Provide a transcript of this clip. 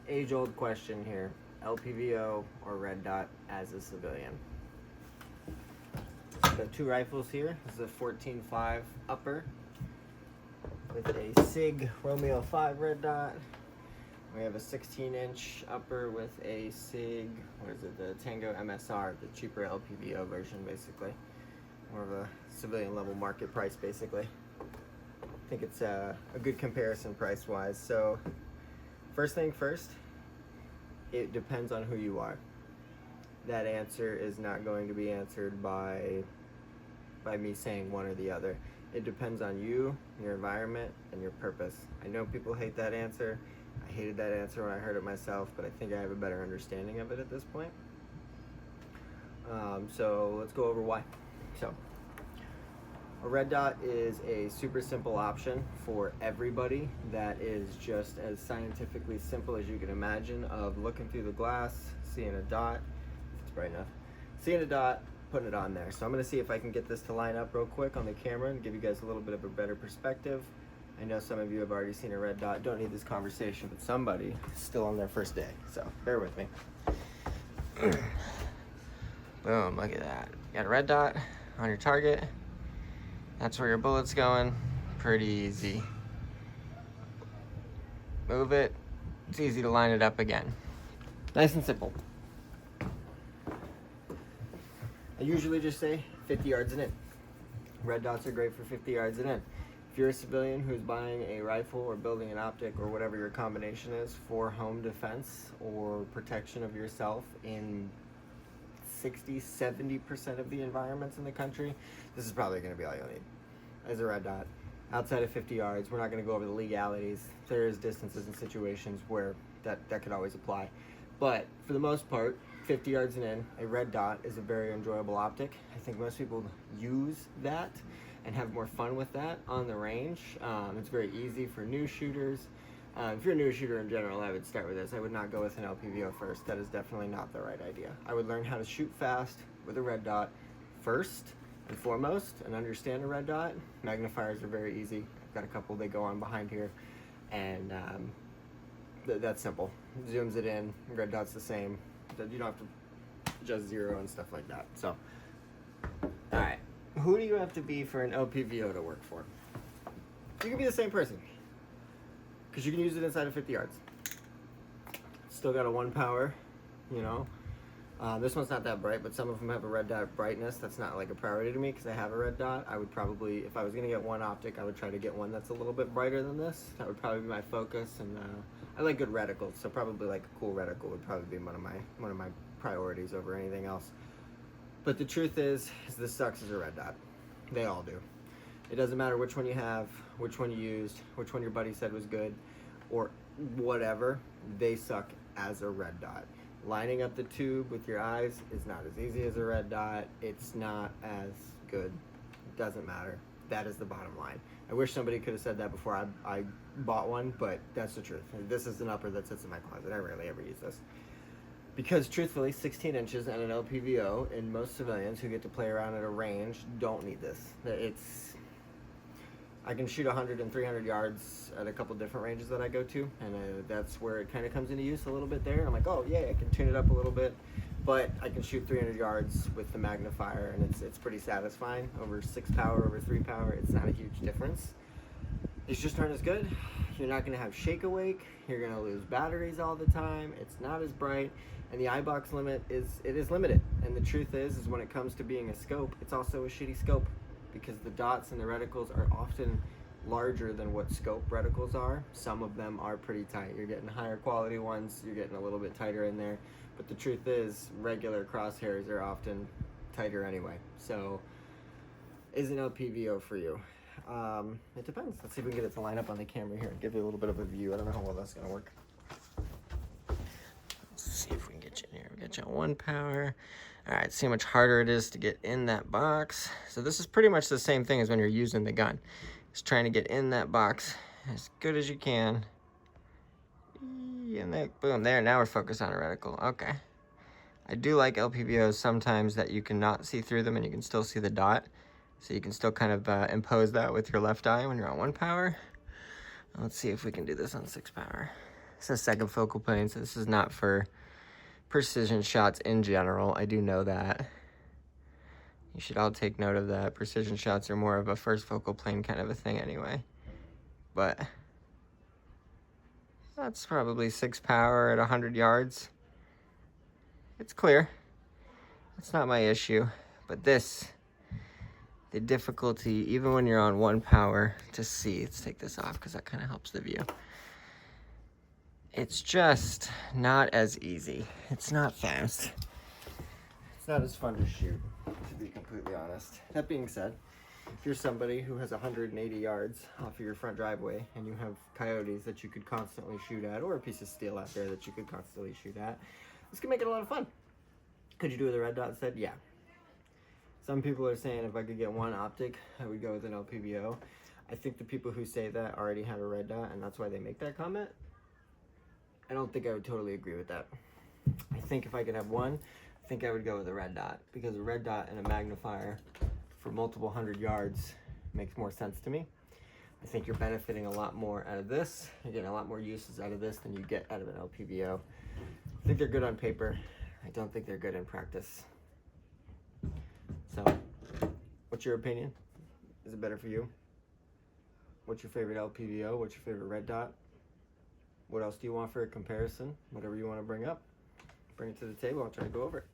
age-old question here. LPVO or red dot as a civilian? Got two rifles here. This is a 14.5 upper with a SIG Romeo 5 red dot. We have a 16-inch upper with a SIG, what is it, the Tango MSR, the cheaper LPVO version, basically. More of a civilian level market price, basically. I think it's a good comparison price-wise. So, first thing first, it depends on who you are. That answer is not going to be answered by me saying one or the other. It depends on you, your environment, and your purpose. I know people hate that answer. I hated that answer when I heard it myself, but I think I have a better understanding of it at this point. So let's go over why. So, a red dot is a super simple option for everybody that is just as scientifically simple as you can imagine of looking through the glass, seeing a dot, if it's bright enough, seeing a dot, putting it on there. So I'm going to see if I can get this to line up real quick on the camera and give you guys a little bit of a better perspective. I know some of you have already seen a red dot. Don't need this conversation, but somebody is still on their first day. So bear with me. Boom, look at that. You got a red dot on your target. That's where your bullet's going. Pretty easy. Move it. It's easy to line it up again. Nice and simple. I usually just say 50 yards and in. Red dots are great for 50 yards and in. If you're a civilian who's buying a rifle or building an optic or whatever your combination is for home defense or protection of yourself in 60-70% of the environments in the country, this is probably going to be all you'll need as a red dot. Outside of 50 yards, we're not going to go over the legalities. There is distances and situations where that could always apply. But for the most part, 50 yards and in, a red dot is a very enjoyable optic. I think most people use that and have more fun with that on the range. It's very easy for new shooters. If you're a new shooter in general, I would start with this. I would not go with an LPVO first. That is definitely not the right idea. I would learn how to shoot fast with a red dot first and foremost and understand a red dot. Magnifiers are very easy. I've got a couple they go on behind here, and that's simple. Zooms it in, red dot's the same. You don't have to adjust zero and stuff like that. So, alright. Who do you have to be for an LPVO to work for? You can be the same person, because you can use it inside of 50 yards. Still got a 1 power, you know. This one's not that bright, but some of them have a red dot brightness. That's not like a priority to me because I have a red dot. I would probably, if I was going to get one optic, I would try to get one that's a little bit brighter than this. That would probably be my focus. And I like good reticles, so probably like a cool reticle would probably be one of my priorities over anything else. But the truth is this sucks as a red dot. They all do. It doesn't matter which one you have, which one you used, which one your buddy said was good, or whatever. They suck as a red dot. Lining up the tube with your eyes is not as easy as a red dot. It's not as good. It doesn't matter. That is the bottom line. I wish somebody could have said that before I bought one, but that's the truth. This is an upper that sits in my closet. I rarely ever use this. Because truthfully, 16 inches and an LPVO, and most civilians who get to play around at a range don't need this. I can shoot 100 and 300 yards at a couple different ranges that I go to, and that's where it kind of comes into use a little bit there. And I'm like, oh yeah, I can tune it up a little bit, but I can shoot 300 yards with the magnifier, and it's pretty satisfying. Over 6 power, over 3 power, it's not a huge difference. It's just aren't as good. You're not going to have shake awake. You're going to lose batteries all the time. It's not as bright, and the eye box limit is limited. And the truth is when it comes to being a scope, it's also a shitty scope, because the dots and the reticles are often larger than what scope reticles are. Some of them are pretty tight. You're getting higher quality ones, you're getting a little bit tighter in there. But the truth is, regular crosshairs are often tighter anyway. So, is an LPVO for you? It depends. Let's see if we can get it to line up on the camera here and give you a little bit of a view. I don't know how well that's going to work. Let's see if we can get you in here. We got you on 1 power. All right, see how much harder it is to get in that box. So this is pretty much the same thing as when you're using the gun. Just trying to get in that box as good as you can. And then, boom, there. Now we're focused on a reticle. Okay. I do like LPVOs sometimes that you cannot see through them and you can still see the dot. So you can still kind of impose that with your left eye when you're on 1 power. Let's see if we can do this on 6 power. This is second focal plane, so this is not for precision shots in general. I do know that. You should all take note of that. Precision shots are more of a first focal plane kind of a thing anyway. But that's probably 6 power at 100 yards. It's clear. It's not my issue. But this, the difficulty, even when you're on 1 power to see, let's take this off because that kind of helps the view. It's just not as easy. It's not fast. It's not as fun to shoot, to be completely honest. That being said, if you're somebody who has 180 yards off of your front driveway and you have coyotes that you could constantly shoot at, or a piece of steel out there that you could constantly shoot at, this can make it a lot of fun. Could you do with a red dot instead? Yeah. Some people are saying if I could get one optic, I would go with an LPVO. I think the people who say that already have a red dot, and that's why they make that comment. I don't think I would totally agree with that. I think if I could have one, I think I would go with a red dot, because a red dot and a magnifier for multiple 100 yards makes more sense to me. I think you're benefiting a lot more out of this. You're getting a lot more uses out of this than you get out of an LPVO. I think they're good on paper. I don't think they're good in practice. So, what's your opinion? Is it better for you? What's your favorite LPVO? What's your favorite red dot? What else do you want for a comparison? Whatever you want to bring up, bring it to the table. I'll try to go over it.